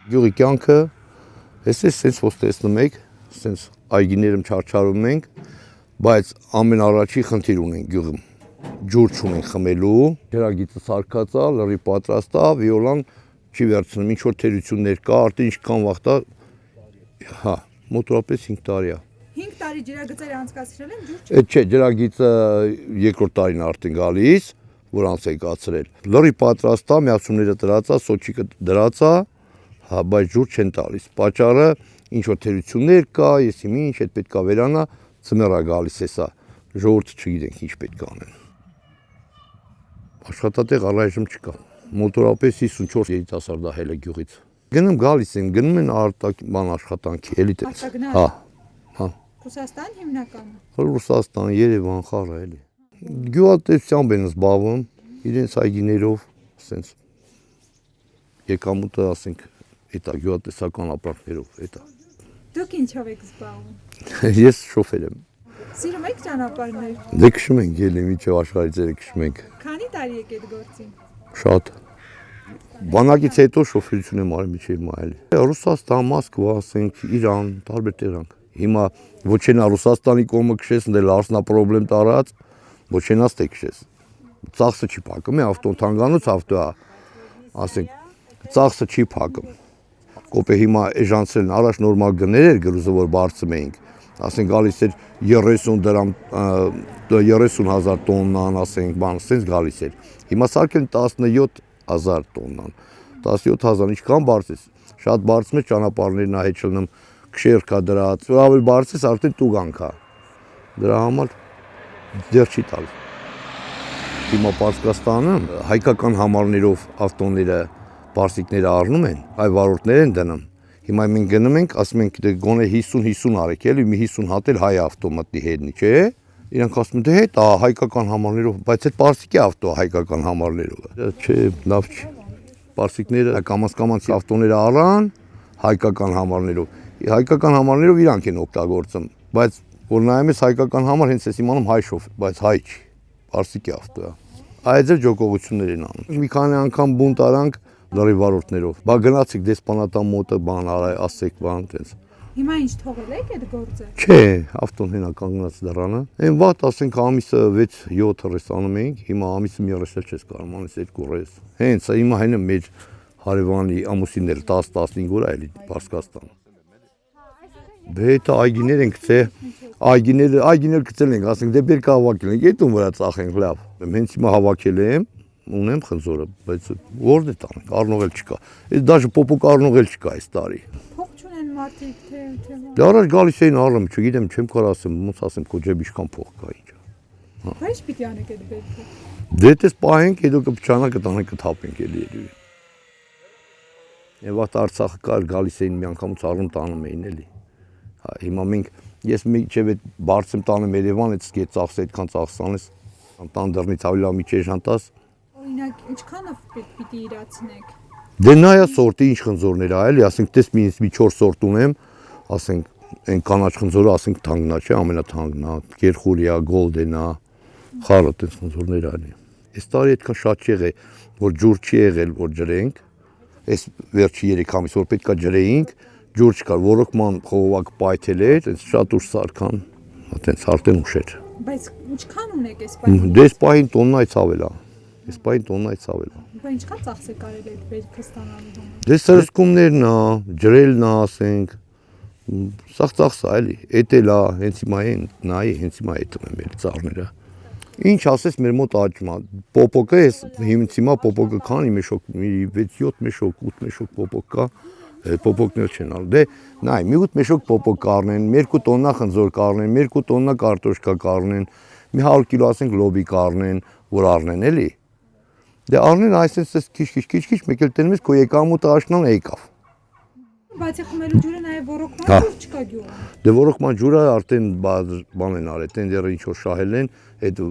Գյուղի կյանքը, ես սենց ոնց տեսնում եք, սենց այգիներում չարչարում ենք, բայց ամենառաջի խնդիր ունենք գյուղում։ Ջուր չունենք խմելու, ջրագիծը սարքած է, լրիվ պատրաստ է, վիոլան չի վերցնում, ինչ որ թերություններ կա, արդեն ինչքան վաղ է, հա, մոտորապես 5 տարի է։ 5 տարի ջրագծերը անցկացրել են, ջուր Այդ չէ, ջրագիծը երկրորդ տարին արդեն գալիս, որ անց է կացրել։ Լրիվ պատրաստ է, միացումները դրած է, սոճիկը դրած է, հա, բայց ջուր չեն տալիս։ Պատճառը ինչ որ թերություններ կա, ես իմ ինչ այդ պետք է վերանա, ծմերա գալիս է սա, ժողովուրդը չգիտենք ինչ պետք է անեն։ Աշխատատեղ առայժմ չկա, մոտորապես 54 երիտասարդ ահել է գյուղից։ Գնում գալիս են, գնում են արտաքին աշխատանքի, էլի տես։ Հա, հա։ Ռուսաստան հիմնականը։ Ռուսաստան, Երևան, խառը էլի։ Գյուղատնտեսությամբ են զբաղվում, իրենց այգիներով, ասենց եկամուտը, ասենք, էտա գյուղատնտեսական ապրանքներով, էտա։ Դուք ինչով եք զբաղվում։ Ես շոֆեր եմ։ Սիրում եք ճանապարհներ։ Դե քշում ենք ելի միջև աշխարհի ծերը քշում ենք։ Քանի տարի եք այդ գործին։ Շատ։ Բանակից հետո շոֆերություն եմ արել միջև հիմա էլի։ Ռուսաստան, Մոսկվա, ասենք, Իրան, տարբեր տեղանք։ Հիմա ոչենա Ռուսաստանի կողմը քշես, դե լարսնա պրոբլեմ տարած, ոչենաս թե քշես։ Ծախսը չի փակում, ավտոն թանգանոց ավտո է, ասենք, ծախսը չի փակում։ Կոպե հիմա էժանցելն առաջ նորմալ գներ էր գրուզը, որ բարձում էինք, ասենք գալիս էր 30 դրամ, 30,000 տոննան, ասենք, բան, սենց գալիս էր։ Հիմա սարքել 17,000 տոննան, 17,000 ինչքան բարձես, շատ բարձում է ճանապարհներն ահետ չլնում, քշեր կա դրած, ավելի բարձես արդեն տուգանք է, դրա համար դեռ չի տալ։ Հիմա Պարսկաստանը հայկական համարներով ավտոները, պարսիկները առնում են, այ վարորդներ են դնում։ Հիմա մենք գնում ենք, ասում ենք դե գոնե 50 արեք, էլի մի 50 հատ էլ հայ ավտո մտնի հետնի, չէ՞։ Իրանք ասում են դե հետ, հայկական համարներով, բայց այդ պարսիկի ավտո հայկական համարներով։ Չէ, լավ չի։ Պարսիկները կամաց ավտոները առան հայկական համարներով։ Հայկական համարներով իրանք են օգտագործում, բայց որ նայում ես հայկական համար, հենց ես իմանում հայ շոֆ, բայց հայ չի, պարսիկի ավտո է։ Այդ ձեր ջոկողություններ են անում։ Մի քանի անգամ բունտ արանք լրիվ վարորդներով։ Բա գնացիք դեսպանատան մոտը բան ասեք բան տես։ Հիմա ինչ թողել եք այդ գործը։ Չէ, ավտոն հենա կանգնած դրանը։ Այն վատ ասենք ամիսը 6-7 ռես անում էինք, հիմա ամիսը մի ռես էլ չես կարող անես 2 ռես։ Հենց հիմա հենա մեր հարևանի ամուսիններ 10-15 օր էլի Պարսկաստան։ Բեթա այգիներ ենք ցե, այգիներ գցել ենք, ասենք դե բերք հավաքել ենք, այդ ում վրա ծախենք լավ։ Հենց հիմա հավաքել եմ, ունեմ խնձորը, բայց որն է տանենք, առնող էլ չկա։ Այս դաժե պոպոկ առնող էլ չկա այս տարի։ Փող չունեն մարդիկ, թե Դե առաջ գալիս էին առնում, չգիտեմ, չեմ կարող ասեմ, ոնց ասեմ, քո ջեբի ինչքան փող կա ինչ։ Բայց պիտի անեք այդ բերքը։ Դե դες պահենք, հետո կփչանա կտանենք կթափենք էլի։ Եվ այդ Արցախը կար գալիս էին մի անգամից առնում տանում էին էլի։ Հիմա մենք ես միջև այդ բարձեմ տանեմ Երևան, այդ սկետ ծախսը այդքան ծախսանես, տան դռնից ավելի լավ մի չեժան տաս։ Օրինակ, ինչքանով պիտի իրացնեք։ Դե նայա սորտի ինչ խնձորներ ա էլի, ասենք տես մի 4 սորտ ունեմ, ասենք այն կանաչ խնձորը, ասենք թանկնա չէ, ամենաթանկնա, Գերխուլիա, Գոլդենա, խառը տես խնձորներ ա էլի։ Այս տարի այդքան շատ չի եղել, որ ջուր չի եղել, որ ջրենք, այս վերջի 3 ամիս որ պետքա ջրեինք, ջուր չկար, ոռոգման խողովակ պայթել էր, այնց շատ ուշ սարքան, այտենց արդեն ուշ էր։ Բայց ինչքան ունեք այս պահին։ Դե այս պահին տոննայից ավել է։ Այս պահին տոննայից ավել է։ Բայց ինչքան ծախս է կարել այդ բերքը ստանալու համար։ Դե սրսկումներն է, ջրելն է, ասենք, սաղ ծախս է էլի, էտել է, հենց հիմա են, նայի, հենց հիմա էտում եմ էլի ծառները։ Ինչ ասես մեր մոտ աճում է, պոպոկը ես հիմա պոպոկը քանի մեշոկ, 6-7 մեշոկ, 8 մեշոկ պոպոկ կա, պոպոկներ չեն ալ, դե նայ, մի 8 մեշոկ պոպոկ կառնեն, 2 տոննա խնձոր կառնեն, 2 տոննա կարտոշկա կառնեն, մի 100 կիլո ասենք լոբի կառնեն, որ առնեն էլի։ Դե առնեն այսպես քիչ, մեկ էլ տենում ես քո եկամուտը աշնան եկավ։ Բացի խմելու ջուրը նաև ոռոգման ջուր չկա գյուղում։ Դե ոռոգման ջուրը արդեն բան են արել, տեն դեռ ինչ որ շահել են, այդ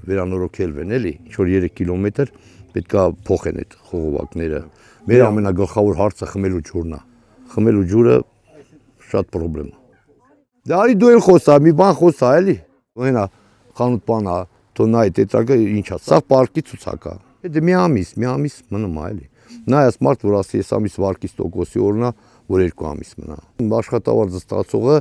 վերանորոգել են էլի, ինչ որ 3 կիլոմետր պետքա փոխեն այդ խողովակները։ Մեր ամենագլխավոր հարցը խմելու ջուրն է։ Խմելու ջուրը շատ պրոբլեմ է։ Դե արի դու էլ խոսա, մի բան խոսա էլի։ Այնա խանութ բանա, թոնայ տետրակը ինչա, սա պարկի ցուցակ է։ Դե մի ամիս մնում է էլի։ Նայած մարդ, որ ասի, ես ամիս վարկից տոկոսի օրնա, որ 2 ամիս մնա։ Աշխատավարձը ստացողը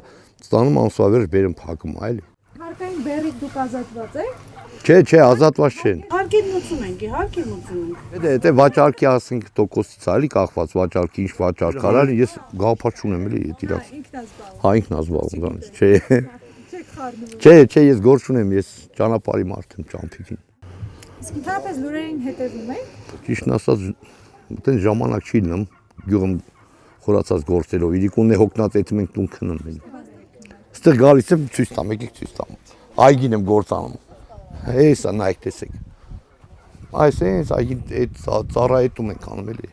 ստանում ամսվա վերջ բերում փակում է էլի։ Հարկային բերիկ դուք ազատված եք։ Չէ, ազատված չեն։ Հարկին մուծում ենք, իհարկե մուծում ենք։ Դե վաճառքի ասենք տոկոսից է էլի կախված վաճառքի ինչ վաճառք արար, ես գաղափար չունեմ էլի այդ իրաց։ Ինքնազբաղ։ Հա ինքն ազբաղում դրանից։ Չէ։ Չեք խառնվում։ Չէ, ես գործ չունեմ, ես ճանապարհի մարդ եմ, ճամփիկին։ Իսկ ընդհանրապես լուրերին հետևում եք։ Ճիշտն ասած, այդեն ժամանակ չի լինում գյուղում խորացած գործելով։ Իրիկունն է հոգնած այդ մենք տուն քնում ենք։ Այստեղ գալիս եմ ցույց տամ, եկեք ցույց տամ։ Այգին եմ գործանում։ Հեսա նայեք տեսեք։ Այս այգին այդ ծառայետում ենք անում էլի։